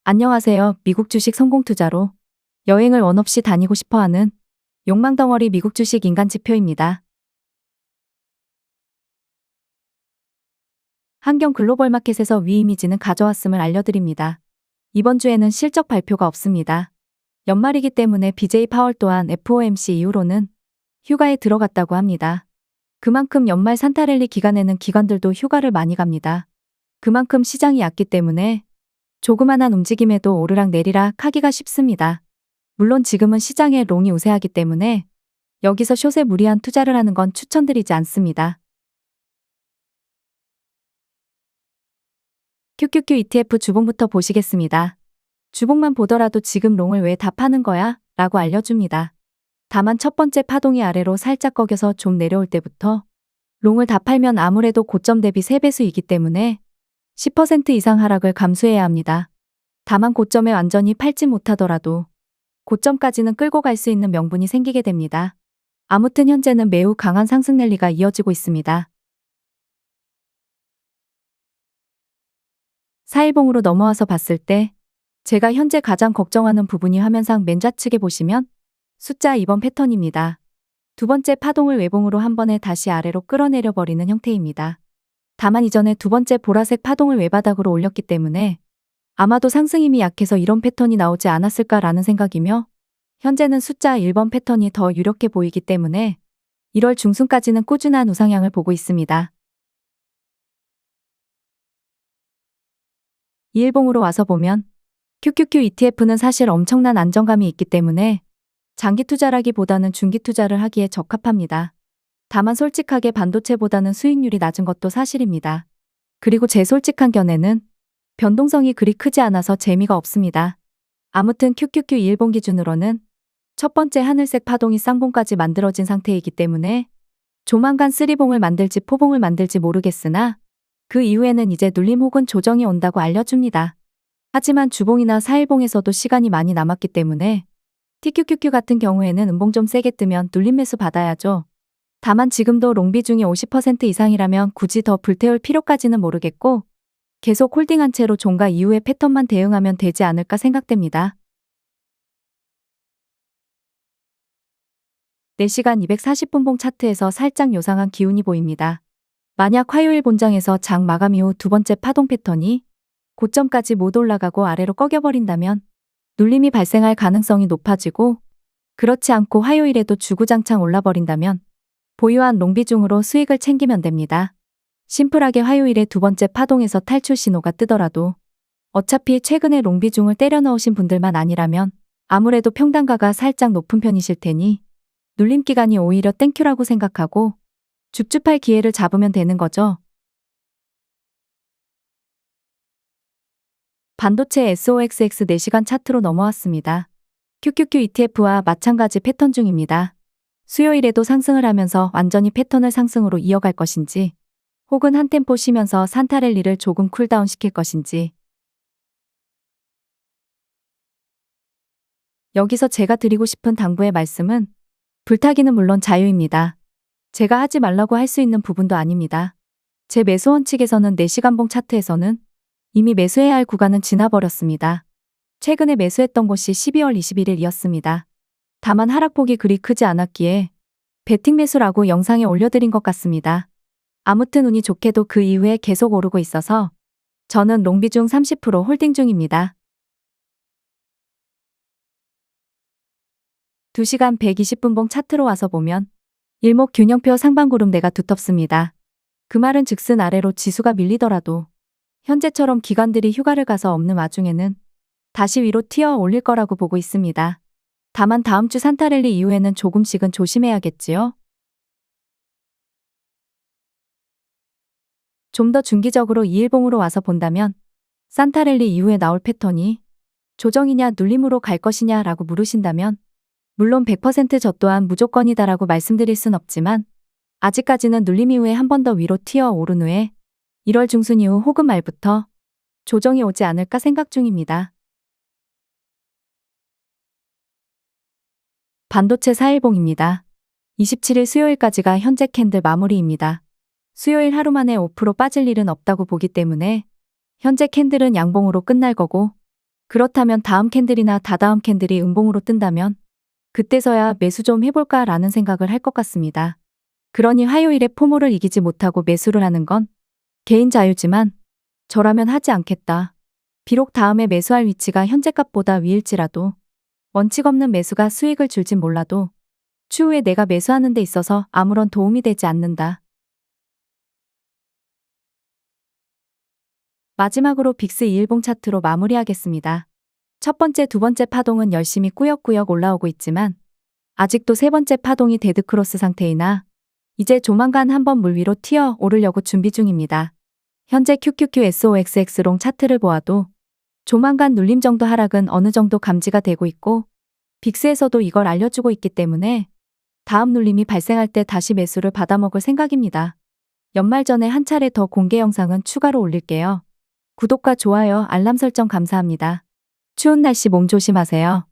안녕하세요. 미국 주식 성공 투자로 여행을 원 없이 다니고 싶어 하는 욕망덩어리 미국 주식 인간 지표입니다. 한경 글로벌 마켓에서 위 이미지는 가져왔음을 알려드립니다. 이번 주에는 실적 발표가 없습니다. 연말이기 때문에 BJ 파월 또한 FOMC 이후로는 휴가에 들어갔다고 합니다. 그만큼 연말 산타랠리 기간에는 기관들도 휴가를 많이 갑니다. 그만큼 시장이 얕기 때문에 조그만한 움직임에도 오르락 내리락 하기가 쉽습니다. 물론 지금은 시장에 롱이 우세하기 때문에 여기서 숏에 무리한 투자를 하는 건 추천드리지 않습니다. QQQ ETF 주봉부터 보시겠습니다. 주봉만 보더라도 지금 롱을 왜 다 파는 거야? 라고 알려줍니다. 다만 첫 번째 파동이 아래로 살짝 꺾여서 좀 내려올 때부터 롱을 다 팔면 아무래도 고점 대비 3배수이기 때문에 10% 이상 하락을 감수해야 합니다. 다만 고점에 완전히 팔지 못하더라도 고점까지는 끌고 갈 수 있는 명분이 생기게 됩니다. 아무튼 현재는 매우 강한 상승 랠리가 이어지고 있습니다. 4일봉으로 넘어와서 봤을 때 제가 현재 가장 걱정하는 부분이 화면상 맨 좌측에 보시면 숫자 2번 패턴입니다. 두 번째 파동을 외봉으로 한 번에 다시 아래로 끌어내려 버리는 형태입니다. 다만 이전에 두 번째 보라색 파동을 외바닥으로 올렸기 때문에 아마도 상승 힘이 약해서 이런 패턴이 나오지 않았을까라는 생각이며 현재는 숫자 1번 패턴이 더 유력해 보이기 때문에 1월 중순까지는 꾸준한 우상향을 보고 있습니다. 2일봉으로 와서 보면 QQQ ETF는 사실 엄청난 안정감이 있기 때문에 장기 투자라기보다는 중기 투자를 하기에 적합합니다. 다만 솔직하게 반도체보다는 수익률이 낮은 것도 사실입니다. 그리고 제 솔직한 견해는 변동성이 그리 크지 않아서 재미가 없습니다. 아무튼 QQQ 2일봉 기준으로는 첫 번째 하늘색 파동이 쌍봉까지 만들어진 상태이기 때문에 조만간 쓰리봉을 만들지 포봉을 만들지 모르겠으나 그 이후에는 이제 눌림 혹은 조정이 온다고 알려줍니다. 하지만 주봉이나 4일봉에서도 시간이 많이 남았기 때문에 TQQQ 같은 경우에는 음봉 좀 세게 뜨면 눌림 매수 받아야죠. 다만 지금도 롱 비중이 50% 이상이라면 굳이 더 불태울 필요까지는 모르겠고 계속 홀딩한 채로 종가 이후의 패턴만 대응하면 되지 않을까 생각됩니다. 4시간 240분봉 차트에서 살짝 요상한 기운이 보입니다. 만약 화요일 본장에서 장 마감 이후 두 번째 파동 패턴이 고점까지 못 올라가고 아래로 꺾여버린다면 눌림이 발생할 가능성이 높아지고 그렇지 않고 화요일에도 주구장창 올라버린다면 보유한 롱 비중으로 수익을 챙기면 됩니다. 심플하게 화요일에 두 번째 파동에서 탈출 신호가 뜨더라도 어차피 최근에 롱 비중을 때려 넣으신 분들만 아니라면 아무래도 평단가가 살짝 높은 편이실 테니 눌림 기간이 오히려 땡큐라고 생각하고 줍줍할 기회를 잡으면 되는 거죠. 반도체 SOXX 4시간 차트로 넘어왔습니다. QQQ ETF와 마찬가지 패턴 중입니다. 수요일에도 상승을 하면서 완전히 패턴을 상승으로 이어갈 것인지 혹은 한 템포 쉬면서 산타랠리를 조금 쿨다운 시킬 것인지 여기서 제가 드리고 싶은 당부의 말씀은 불타기는 물론 자유입니다. 제가 하지 말라고 할 수 있는 부분도 아닙니다. 제 매수 원칙에서는 4시간봉 차트에서는 이미 매수해야 할 구간은 지나버렸습니다. 최근에 매수했던 곳이 12월 21일이었습니다. 다만 하락폭이 그리 크지 않았기에 베팅 매수라고 영상에 올려드린 것 같습니다. 아무튼 운이 좋게도 그 이후에 계속 오르고 있어서 저는 롱 비중 30% 홀딩 중입니다. 2시간 120분봉 차트로 와서 보면 일목균형표 상반구름 내가 두텁습니다. 그 말은 즉슨 아래로 지수가 밀리더라도 현재처럼 기관들이 휴가를 가서 없는 와중에는 다시 위로 튀어 올릴 거라고 보고 있습니다. 다만 다음 주 산타랠리 이후에는 조금씩은 조심해야겠지요. 좀 더 중기적으로 2일봉으로 와서 본다면 산타랠리 이후에 나올 패턴이 조정이냐 눌림으로 갈 것이냐 라고 물으신다면 물론 100% 저 또한 무조건이다라고 말씀드릴 순 없지만 아직까지는 눌림 이후에 한 번 더 위로 튀어 오른 후에 1월 중순 이후 혹은 말부터 조정이 오지 않을까 생각 중입니다. 반도체 4일봉입니다. 27일 수요일까지가 현재 캔들 마무리입니다. 수요일 하루 만에 5% 빠질 일은 없다고 보기 때문에 현재 캔들은 양봉으로 끝날 거고 그렇다면 다음 캔들이나 다다음 캔들이 음봉으로 뜬다면 그때서야 매수 좀 해볼까 라는 생각을 할 것 같습니다. 그러니 화요일에 포모를 이기지 못하고 매수를 하는 건 개인 자유지만 저라면 하지 않겠다. 비록 다음에 매수할 위치가 현재 값보다 위일지라도 원칙 없는 매수가 수익을 줄진 몰라도 추후에 내가 매수하는 데 있어서 아무런 도움이 되지 않는다. 마지막으로 빅스 2일봉 차트로 마무리하겠습니다. 첫 번째, 두 번째 파동은 열심히 꾸역꾸역 올라오고 있지만 아직도 세 번째 파동이 데드크로스 상태이나 이제 조만간 한번 물 위로 튀어 오르려고 준비 중입니다. 현재 QQQSOXX롱 차트를 보아도 조만간 눌림 정도 하락은 어느 정도 감지가 되고 있고 빅스에서도 이걸 알려주고 있기 때문에 다음 눌림이 발생할 때 다시 매수를 받아먹을 생각입니다. 연말 전에 한 차례 더 공개 영상은 추가로 올릴게요. 구독과 좋아요, 알람 설정 감사합니다. 추운 날씨 몸 조심하세요.